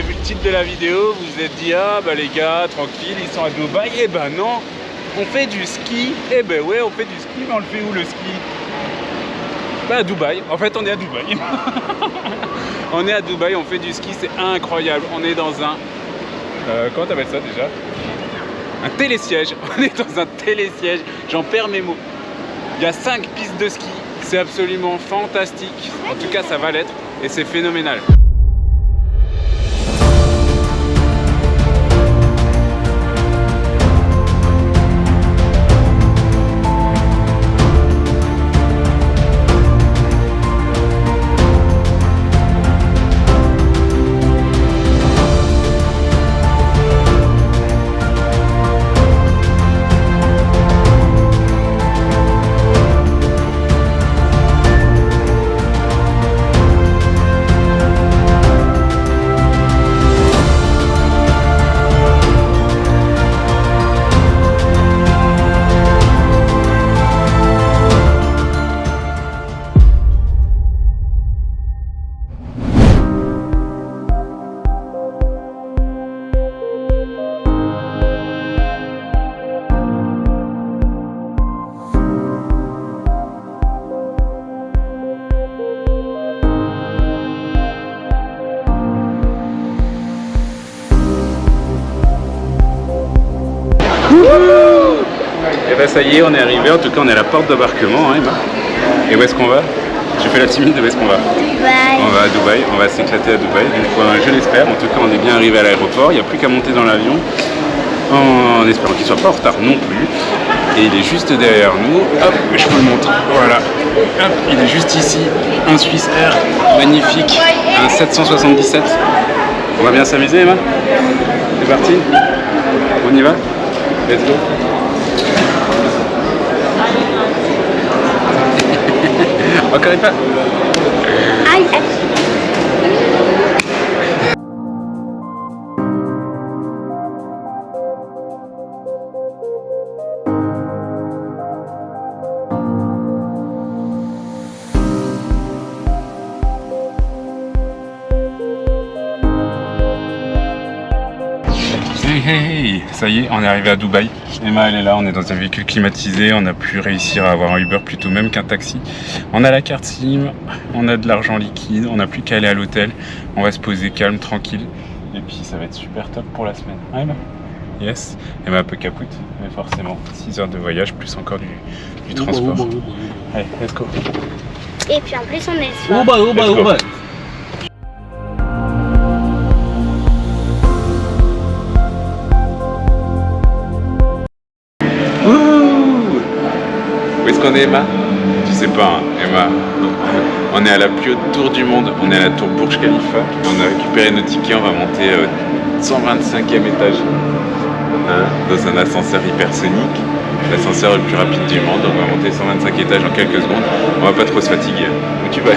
avez vu le titre de la vidéo, vous vous êtes dit ah bah les gars, tranquille, ils sont à Dubaï. Eh ben non, on fait du ski. Eh ben ouais, on fait du ski, mais on le fait où le ski? Bah à Dubaï. En fait, on est à Dubaï. On est à Dubaï, on fait du ski, c'est incroyable. On est dans un... comment t'appelles ça déjà? Un télésiège. On est dans un télésiège. J'en perds mes mots. Il y a 5 pistes de ski. C'est absolument fantastique. En tout cas, ça va l'être. Et c'est phénoménal. Et ben ça y est, on est arrivé, en tout cas on est à la porte d'embarquement, hein, Emma. Et où est-ce qu'on va? Je fais la timide de où est-ce qu'on va? Dubaï. On va à Dubaï, on va s'éclater à Dubaï, je l'espère, en tout cas on est bien arrivé à l'aéroport, il n'y a plus qu'à monter dans l'avion, en espérant qu'il ne soit pas en retard non plus. Et il est juste derrière nous, hop, je vous le montre, voilà, hop, il est juste ici, un Swiss Air, magnifique, un 777. On va bien s'amuser, Emma? C'est parti? On y va? Let's go. Encore une fois. Aïe, aïe. Hey, ça y est, on est arrivé à Dubaï. Emma, elle est là, on est dans un véhicule climatisé, on a pu réussir à avoir un Uber plutôt même qu'un taxi. On a la carte SIM, on a de l'argent liquide, on n'a plus qu'à aller à l'hôtel. On va se poser calme, tranquille. Et puis ça va être super top pour la semaine. Ah, Emma? Yes. Emma un peu capoute, mais forcément, 6 heures de voyage, plus encore du transport. Allez, let's go. Et puis en plus on est le soir. Où est-ce qu'on est, Emma? Tu sais pas, hein, Emma. On est à la plus haute tour du monde. On est à la tour Burj Khalifa. On a récupéré nos tickets. On va monter 125e étage. Hein, dans un ascenseur hypersonique. L'ascenseur le plus rapide du monde. On va monter 125 étages en quelques secondes. On va pas trop se fatiguer. Où tu vas?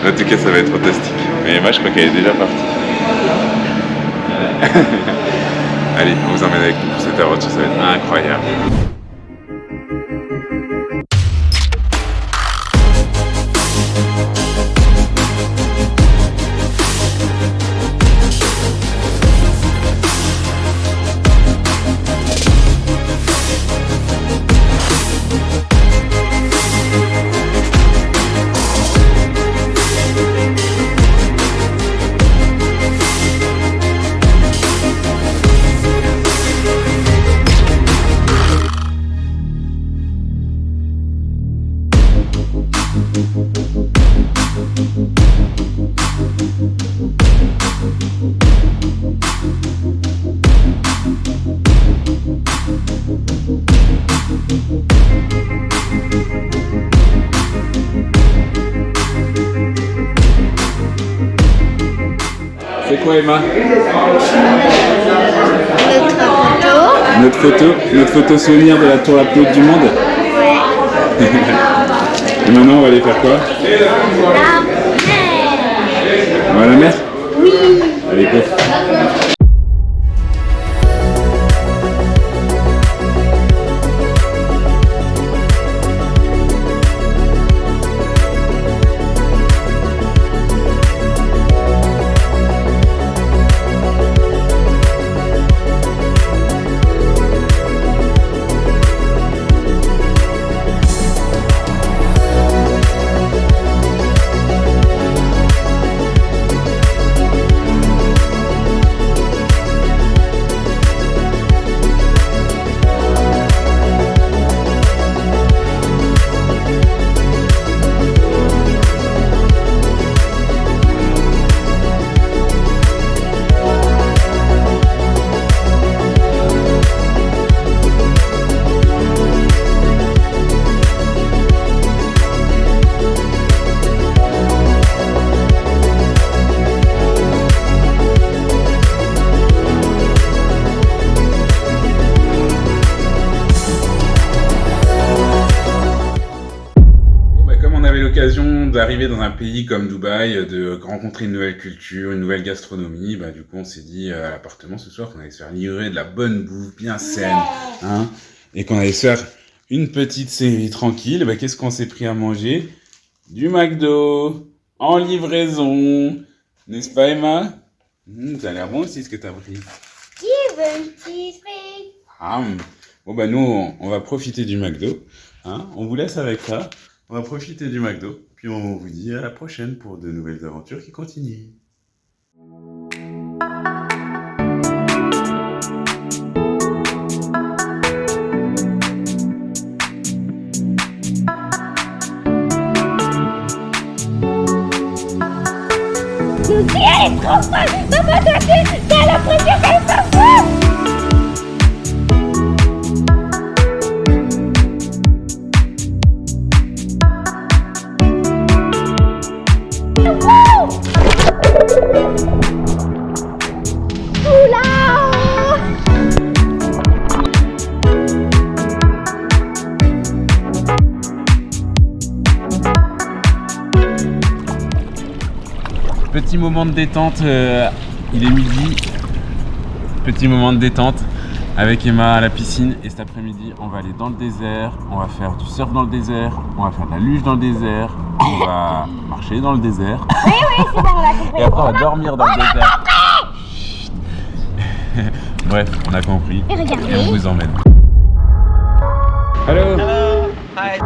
En tout cas, ça va être fantastique. Mais Emma, je crois qu'elle est déjà partie. Allez, on vous emmène avec nous pour cette aventure. Ça va être incroyable. C'est quoi, Emma? Notre photo souvenir de la tour la plus haute du monde. Ouais. Et maintenant on va aller faire quoi? La mer. On va à la mer? Oui. Allez, go. d'arriver dans un pays comme Dubaï, de rencontrer une nouvelle culture, une nouvelle gastronomie, bah du coup on s'est dit à l'appartement ce soir qu'on allait se faire livrer de la bonne bouffe bien saine, hein, et qu'on allait se faire une petite série tranquille. Bah qu'est-ce qu'on s'est pris à manger? Du McDo, en livraison, n'est-ce pas Emma? Ça a l'air bon aussi ce que t'as pris. Ah, bon bah nous on va profiter du McDo, hein, on vous laisse avec ça. On va profiter du McDo, puis on vous dit à la prochaine pour de nouvelles aventures qui continuent. Lucie, elle est trop folle. Maman, t'as l'impression qu'elle s'en fout. Petit moment de détente, il est midi. Petit moment de détente avec Emma à la piscine. Et cet après-midi, on va aller dans le désert. On va faire du surf dans le désert. On va faire de la luge dans le désert. On va marcher dans le désert. Oui, c'est bon, on a compris. Et après, on va dormir dans le désert. Bref, on a compris. Et regardez. Et on vous emmène. Hello. Hello. Hi.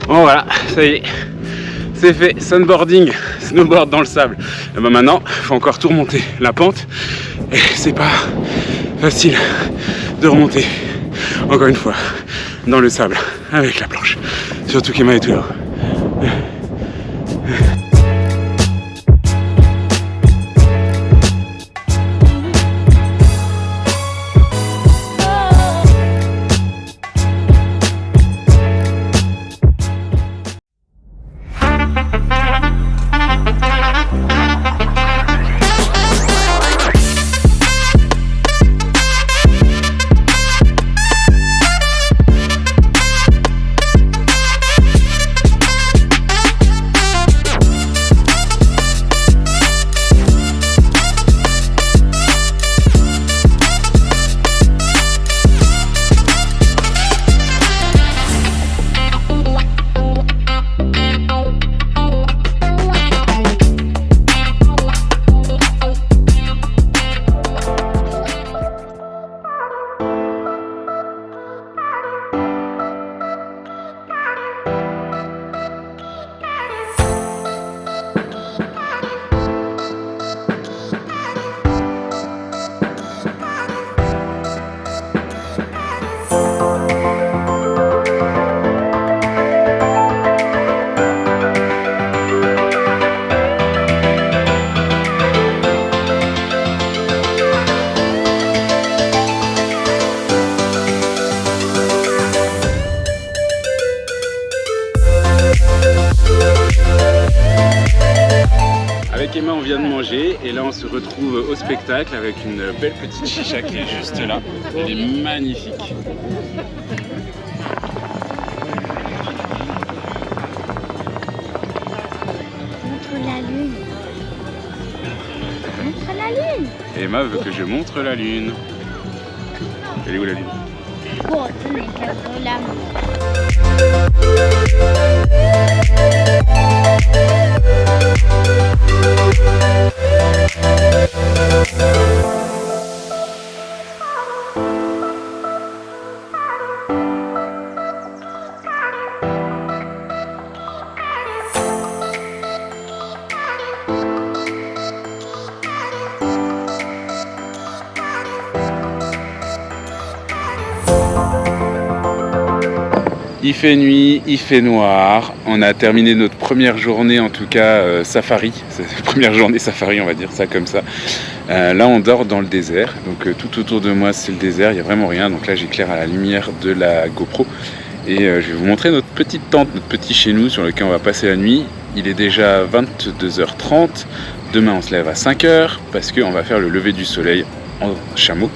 Bon voilà, ça y est, c'est fait, sunboarding, snowboard dans le sable. Et ben maintenant, il faut encore tout remonter la pente et c'est pas facile de remonter, encore une fois, dans le sable avec la planche. Surtout qu'Emma est toujours. Avec Emma, on vient de manger et là on se retrouve au spectacle avec une belle petite chicha qui est juste là. Elle est magnifique. Montre la lune. Montre la lune. Et Emma veut que je montre la lune. Elle est où la lune? båten egentligen och lämna. Il fait nuit, il fait noir. On a terminé notre première journée, en tout cas safari. C'est la première journée safari, on va dire ça comme ça. Là, on dort dans le désert. Donc tout autour de moi, c'est le désert. Il n'y a vraiment rien. Donc là, j'éclaire à la lumière de la GoPro. Et je vais vous montrer notre petite tente, notre petit chez nous sur lequel on va passer la nuit. Il est déjà 22h30. Demain, on se lève à 5h parce qu'on va faire le lever du soleil en chameau.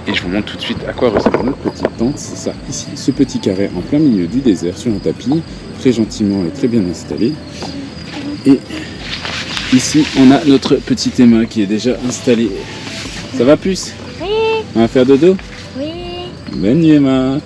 Et je vous montre tout de suite à quoi ressemble notre petite tente. C'est ça, ici, ce petit carré en plein milieu du désert sur un tapis, très gentiment et très bien installé. Et ici, on a notre petite Emma qui est déjà installée. Ça va, Puce? Oui. On va faire dodo? Oui. Bonne nuit, Emma.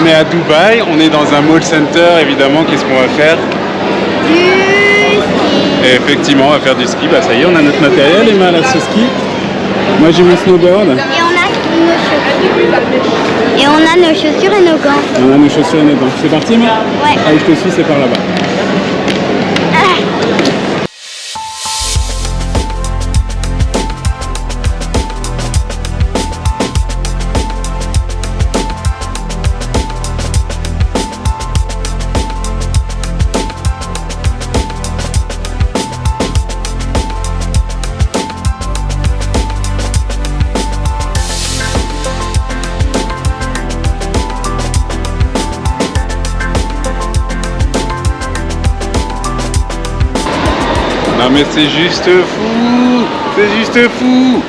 On est à Dubaï, on est dans un mall center, évidemment, qu'est-ce qu'on va faire? Du ski. Et effectivement, on va faire du ski, bah ça y est, on a notre matériel, Emma, là, ce ski. Moi j'ai mon snowboard. Et on a nos chaussures et nos gants. On a nos chaussures et nos gants. C'est parti, Emma? Ouais. Allez, je te suis, c'est par là-bas. Non mais c'est juste fou, c'est juste fou.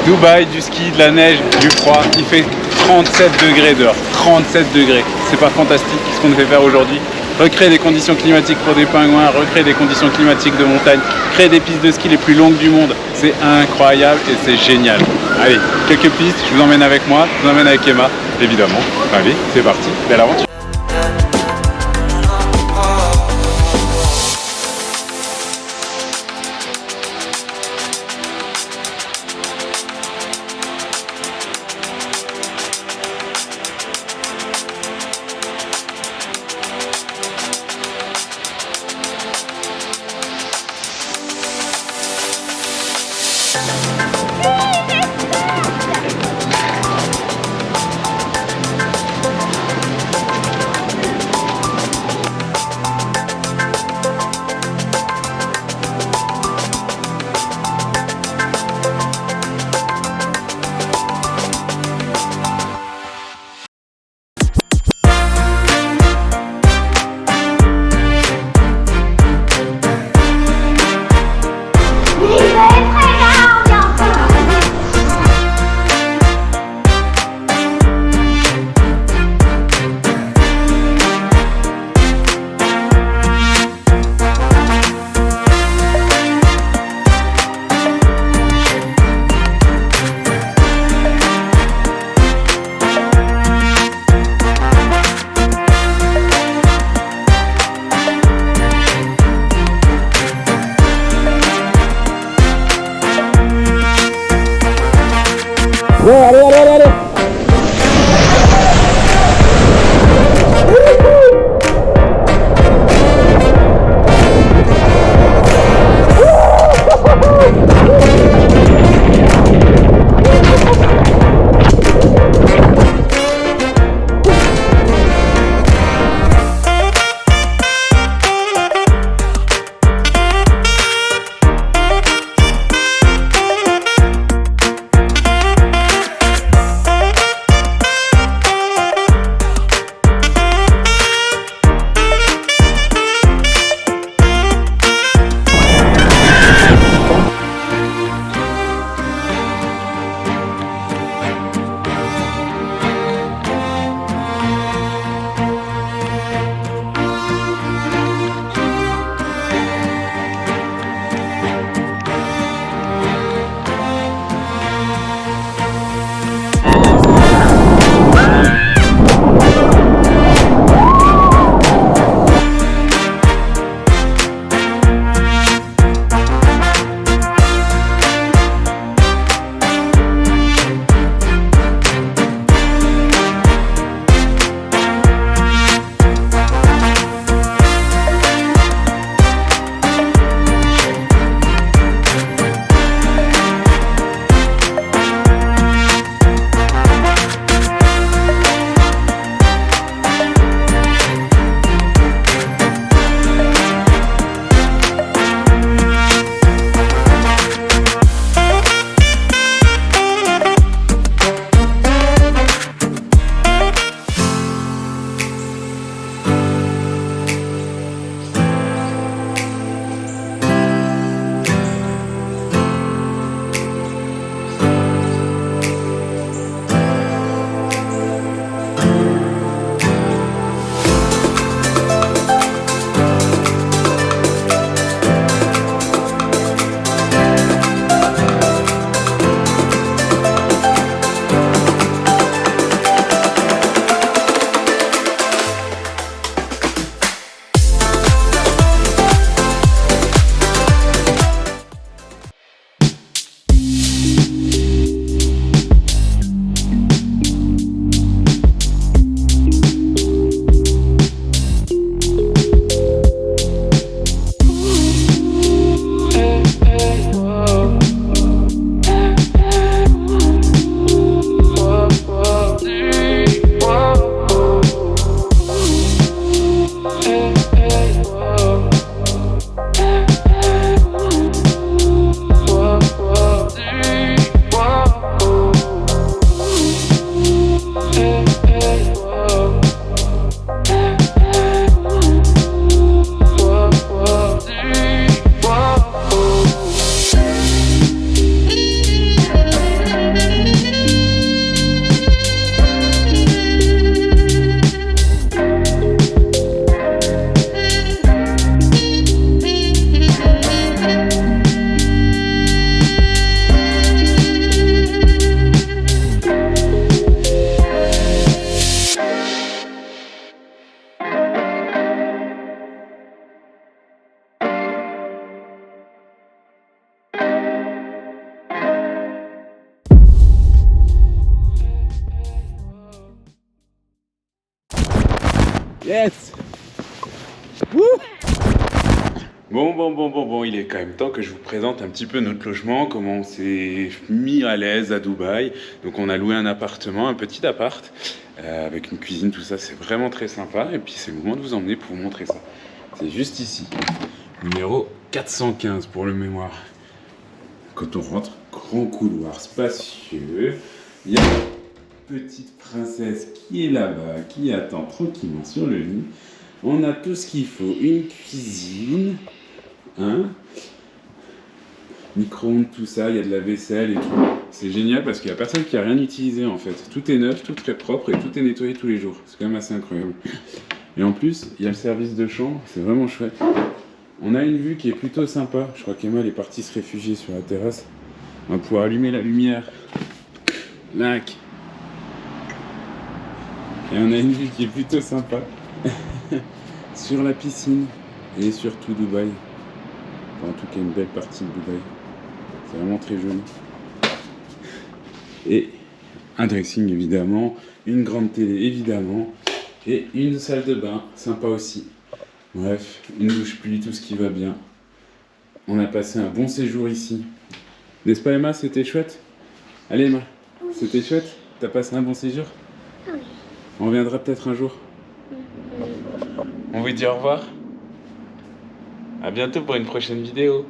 Dubaï, du ski, de la neige, du froid, il fait 37 degrés dehors, 37 degrés. C'est pas fantastique ce qu'on nous fait faire aujourd'hui? Recréer des conditions climatiques pour des pingouins, recréer des conditions climatiques de montagne, créer des pistes de ski les plus longues du monde. C'est incroyable et c'est génial. Allez, quelques pistes, je vous emmène avec moi, je vous emmène avec Emma, évidemment. Allez, c'est parti, belle aventure. Bon, allez, allez, allez, allez. Yes. Wouh. Bon, il est quand même temps que je vous présente un petit peu notre logement, comment on s'est mis à l'aise à Dubaï. Donc on a loué un appartement, un petit appart, avec une cuisine, tout ça, c'est vraiment très sympa. Et puis c'est le moment de vous emmener pour vous montrer ça. C'est juste ici, numéro 415 pour le mémoire. Quand on rentre, grand couloir spacieux, il y a une petite princesse qui est là-bas, qui attend tranquillement sur le lit. On a tout ce qu'il faut, une cuisine, micro-ondes, tout ça, il y a de la vaisselle et tout. C'est génial parce qu'il n'y a personne qui a rien utilisé en fait. Tout est neuf, tout très propre et tout est nettoyé tous les jours. C'est quand même assez incroyable. Et en plus, il y a le service de chambre, c'est vraiment chouette. On a une vue qui est plutôt sympa. Je crois qu'Emma est partie se réfugier sur la terrasse. On va pouvoir allumer la lumière. Lac. Et on a une vue qui est plutôt sympa. Sur la piscine et sur tout Dubaï. Enfin, en tout cas, une belle partie de Dubaï. C'est vraiment très joli. Et un dressing évidemment, une grande télé évidemment, et une salle de bain, sympa aussi. Bref, une douche-pluie, tout ce qui va bien. On a passé un bon séjour ici. N'est-ce pas Emma, c'était chouette? Allez Emma, c'était chouette? T'as passé un bon séjour? Oui. On reviendra peut-être un jour. On vous dit au revoir. À bientôt pour une prochaine vidéo.